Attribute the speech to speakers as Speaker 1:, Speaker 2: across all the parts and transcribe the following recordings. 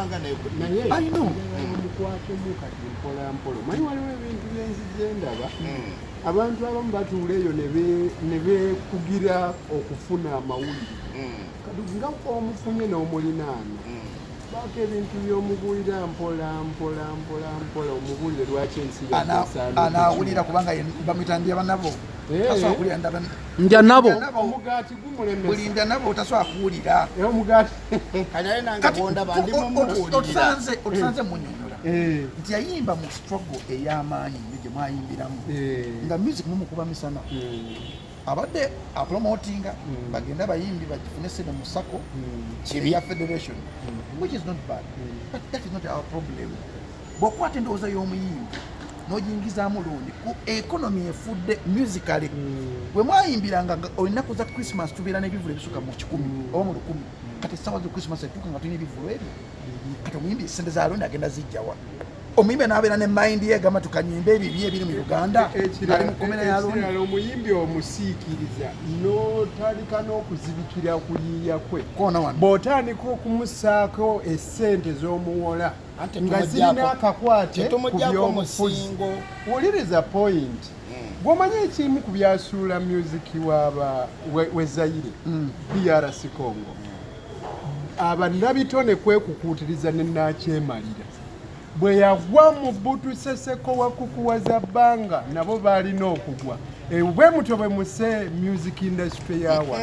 Speaker 1: banga naye
Speaker 2: I know
Speaker 3: mukwate mukati mpola mpolo manyi waliwo ebintu byenzijje ndaba abantu abamu batuula eyo ne beekugira okufuna amawulire kati nga omufunye n'omulinaana baako ebintu by'omubulira mpola omubulire lwaki ensi
Speaker 2: anaawulira kubanga bamwitandira banabo tasobola kuwulira
Speaker 4: ndya nabo
Speaker 3: omugaati gumulemesa
Speaker 2: buli ndya nabo tasobola kuwulira
Speaker 3: omugaati
Speaker 1: kanaye nange bondaba ndi mumuwulirira
Speaker 2: otusanze munyonyola nti yayimba mu struggle ey'amaanyi gye mwayimbiramu nga music mumukuba misana abadde apromotinga bagenda bayimbi bagifune sene mu sako ya federation which is not bad but that is not our problem bw'okwata endowooza y'omuyimbi n'ogiyingizaamu lundi ku economy efudde musically bwe mwayimbiranga olunaku za Christmas tubeera n'ebivulu ebisuka mu 100 oba mu 100 kati essaawa za Christmas etuuka nga tulina ebivulu ebyo kati omuyimbi sente za lundi agenda zijjawa omuyimbi n'abeera ne mind ye gamba tukanyimba ebibye ebiri mu Uganda ali mu komera ya lundi
Speaker 3: omuyimbi omusiikiriza n'otandika n'okuzibikira kuliya kwe bw'otandika okumusaako essente z'omuwola nga zirina akakwate ku by'obufuzi wuliriza point gw'omanyi ekimu ku byasuula music we Zaire DRC Congo abannabitone kwekukuutiriza ne Nakyemalira bwe yagwa mu Butu Seseko wakukuwaza bbanga nabo baalina okugwa bwe mutyo bwe muse music industry yawa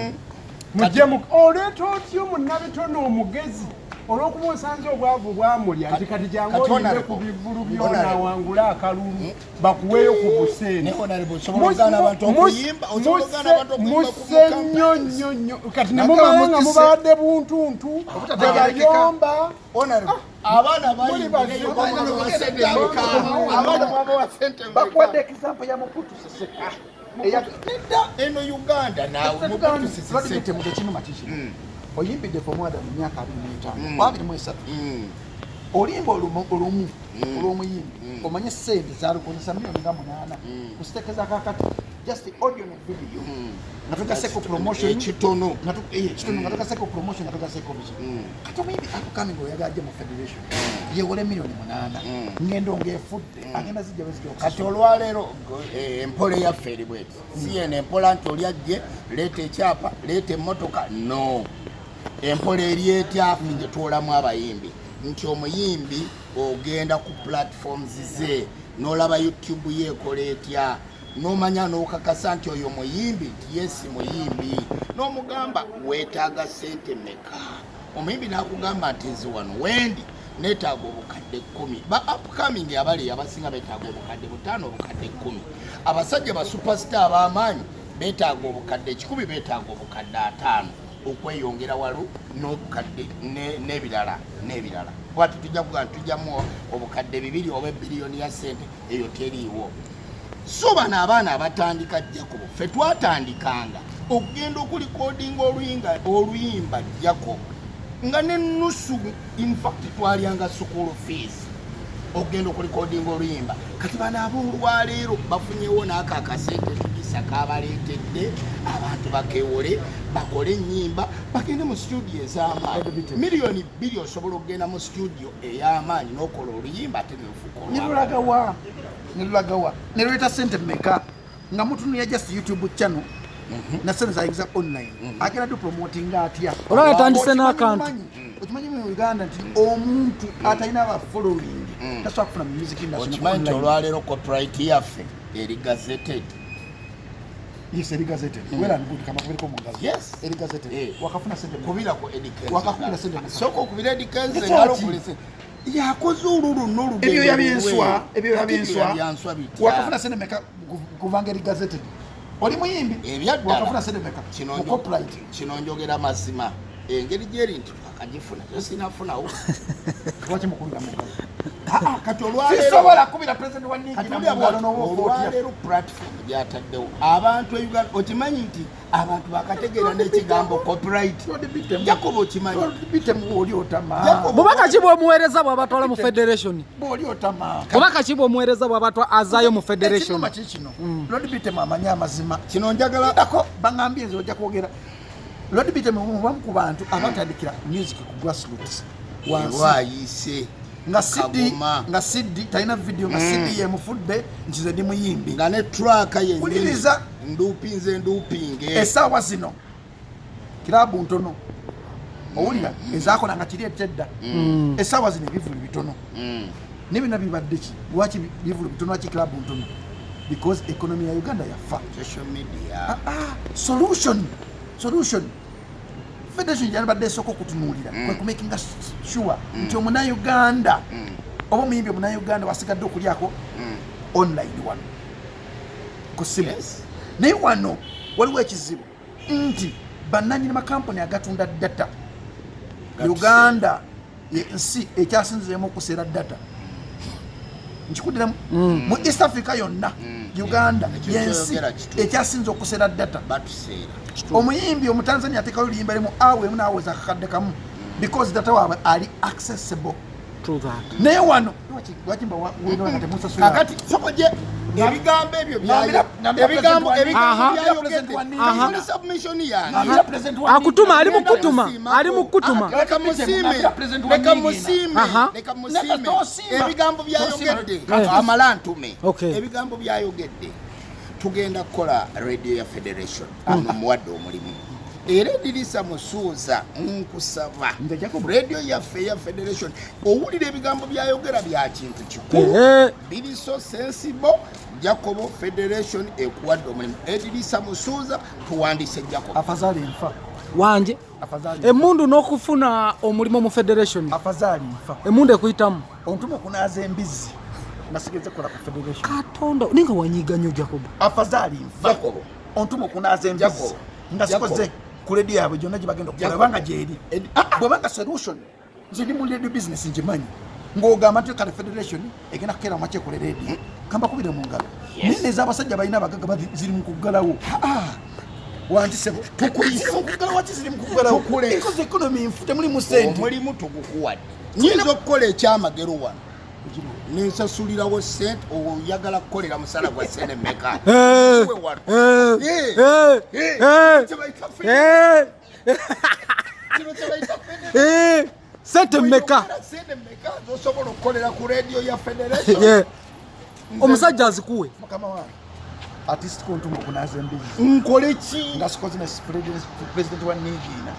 Speaker 3: mujje oleeta otyo munnabitone omugezi olw'okuba osanze obwavu bwamulya nti kati jangu oyimbe ku bivulu byona wangula akalulu bakuweeyo ku busente musenyonyonyo kati ne mumala nga mubadde buntuntu bwe bayomba
Speaker 1: abaana
Speaker 2: bakuwadde example ya Mobutu Seseko
Speaker 1: eno Uganda nawe Mobutu Seseko
Speaker 2: oyimbidde for more than myaka 25 olimba olumu olw'omuyimbi omanye sente zalukozesa milioni nga 8 kusiteekeza kakati just the audio and video nga tugaseko promotion
Speaker 1: ekitono
Speaker 2: nga tugaseko promotion nga tugaseko biki kati omuyimbi upcoming oyagajje mu federation yewole milioni 8 ngendo ngefudde agenda zijja bezijja
Speaker 1: kati olwaleero empola eyaffe eri bweti si yeno empola nti oli ajje leeta ekyapa leeta emmotoka no empola eri etya gye tuolamu abayimbi nti omuyimbi ogenda ku platforms ze n'olaba YouTube yeekola etya n'omanya n'okakasa nti oyo muyimbi nti yesi muyimbi n'omugamba weetaaga sente meka omuyimbi n'akugamba nti nze wano wendi neetaaga obukadde 10 ba upcoming abali abasinga beetaaga obukadde 5 obukadde 10 abasajja ba superstar ab'amaanyi beetaaga obukadde 10 beetaaga obukadde 5 okweyongera walo n'obukadde n'ebirala bwati tujja kuga tujjamu obukadde 2 oba biliyoni ya sente eyo teriiwo so bano abaana abatandika Jacob ffe twatandikanga okugenda okulikodinga oluyimba Jacob nga n'ennusu in fact twalyanga school fees okugenda okulikodinga oluyimba kati bano ab'olwaleero bafunyewo n'ako akasente tugisa kabaleetedde abantu bakewole bakole ennyimba bagende mu studio ez'amaanyi miliyoni 2 osobola okugenda mu studio ey'amaanyi n'okola oluyimba ate
Speaker 2: nilulagawa niluleta sente meka nga mutunulya just YouTube channel na sente zayingiza online agenda du promoting atya
Speaker 4: olaba yatandise n'akantu
Speaker 2: okimanyi mu Uganda nti omuntu atalina aba following tasobola kufuna music industry
Speaker 1: okimanyi nti olwaleero copyright yaffe eri gazetted.
Speaker 2: Yes, eri gazetted. Wera nbudi kama kuliko mungazi.
Speaker 1: Yes,
Speaker 2: eri gazetted. Wakafuna sente
Speaker 1: kubira ko education.
Speaker 2: Wakafuna sente.
Speaker 1: Soko kubira education ngalo kulise. yakoze olulu n'olugendo
Speaker 2: ebyo yabyenswa wakafuna sente meka kuvanga eri gazetted oli muyimbi
Speaker 1: ebyaddala
Speaker 2: wakafuna sente meka
Speaker 1: kino njogera mazima engeri gyeri nti akagifuna sinafunawo
Speaker 2: lwaki mukulira mugazi
Speaker 1: kati olwaleero
Speaker 2: sisobola kubira president wa Niki na
Speaker 1: olwaleero platform gyataddewo abantu e Uganda okimanyi nti abantu bakategeera n'ekigambo copyright Jacob okimanyi
Speaker 2: oli otama
Speaker 4: bubaka ki bw'omuweereza bw'abatwala mu federation
Speaker 2: oli otama
Speaker 4: bubaka ki bw'omuweereza bw'abatwa azaayo mu federation
Speaker 2: kino lodi bitem amanya amazima
Speaker 1: kino njagala
Speaker 2: ako bangambye nze ojja kwogera lodi bitem mubamu ku bantu abatandikira music ku grassroots
Speaker 1: wansi
Speaker 2: nga CD talina video nga CD yemufudde nti ze ndi muyimbi
Speaker 1: nga ne track yennyini
Speaker 2: uliriza
Speaker 1: ndupinge
Speaker 2: essaawa zino kirabu ntono owulira ezaakolanga kiri etedda essaawa zino ebivulu bitono nebina bibadde ki lwaki bivulu bitono lwaki kirabu ntono because economy ya Uganda yafa
Speaker 1: social media
Speaker 2: solution federation yanabadde esooka okutunuulira kwe kumakinga sure nti omunauganda oba omuyimbi omunauganda wasigadde okulyako online wano ku simu naye wano waliwo ekizibu nti bannanyini makampuni agatunda data Uganda yensi ekyasinziremu okuseera data nkikuddiramu mu East Africa yonna Uganda yensi ekyasinze okuseera data omuyimbi omutanzania atekayo oluyimba limu awe emu naaweza akakadde kamu because data waabwe ali accessible naye wano
Speaker 1: kakati sokoje ebigambo ebyo
Speaker 4: akutuma ali mukutuma
Speaker 1: leka musiime ebigambo byayogedde amala ntume ebigambo byayogedde tugenda kukola radio ya federation ano muwadde omulimu era edirisa musuuza nkusaba radio yaffe ya federation owulira ebigambo byayogera bya kintu kikulu biri so sensible Jacobo federation ekuwadde omulimu edirisa musuuza tuwandise Jacobo
Speaker 2: afazali nfa
Speaker 4: wanje emundu n'okufuna omulimu mu federation
Speaker 2: afazali nfa
Speaker 4: emundu ekuyitamu
Speaker 2: ontuma okunaaza embizi nasigeze kola ku federation
Speaker 4: katonda ninga wanyiga nnyo Jacobo
Speaker 2: afazali nfa
Speaker 1: Jacobo
Speaker 2: ontuma okunaaza embizi nga sikoze ku radio yaabwe gyonna gye bagenda okukola banga gyeri bwebanga solution nze ndi mu radio business ngimanyi ng'ogamba nti kale federation egenda kukeera mu makye kule radio kamba kubire mu ngalo nene ez'abasajja balina abagaga ziri mu kuggalawo wanjisebo tukuyise okuggala waki ziri mu kuggalawo because economy nfu temulimu sente
Speaker 1: omulimu tugukuwadde nyinza okukola ekyamagero wano nensasulirawo sente oyagala kukolera musala gwa sente meka
Speaker 4: sente meka
Speaker 1: zosobola okukolera ku radio ya federation
Speaker 4: omusajja azikuwe
Speaker 2: mukama wange artist kontuma okunaza embizi
Speaker 1: nkole ki
Speaker 2: nga sikoze ne president wa Nigeria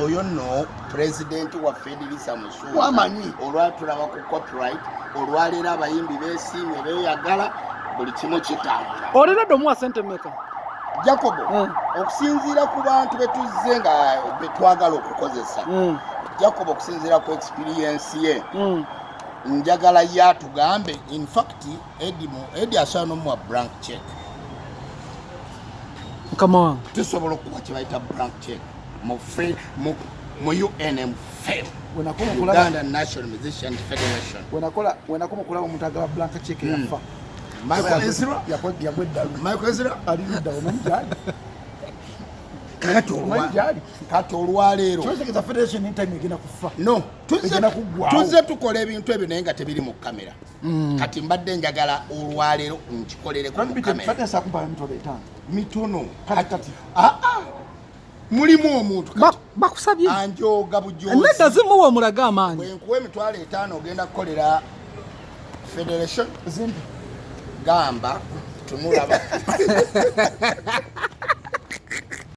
Speaker 1: oyo no president wa Federisa Musuuza
Speaker 2: wamanyi
Speaker 1: olwatulaba ku copyright olwaleero abayimbi beesiimye beeyagala buli kimu kitambula
Speaker 4: olina domuwa sente meka
Speaker 1: Jacobo okusinziira ku bantu betuzze nga betwagala okukozesa Jacobo okusinziira ku experience ye njagala yatugambe in fact Eddie asobola n'omuwa blank check
Speaker 4: mukama wange
Speaker 1: tusobola okuwa kye bayita blank check mu UNMFM Uganda National Musicians Federation
Speaker 2: wenakoma okulaba omuntu agaba blank check yafa
Speaker 1: Michael Ezra
Speaker 2: alidda omanyi gyali
Speaker 1: kati olwaleero
Speaker 2: kyotegeza federation intime egenda kufa
Speaker 1: no
Speaker 2: egenda kuggwawo
Speaker 1: tuze tukola ebintu ebyo naye nga tebiri mu kamera kati mbadde njagala olwaleero nkikolereko mu kamera mitono
Speaker 2: kati
Speaker 1: mulimu omuntu
Speaker 4: bakusabye
Speaker 1: anjoga bujozi
Speaker 4: nedda zimuwa omulaga amaanyi
Speaker 1: bwenkuwa emitwalo 5 ogenda kukolera federation gamba tunulaba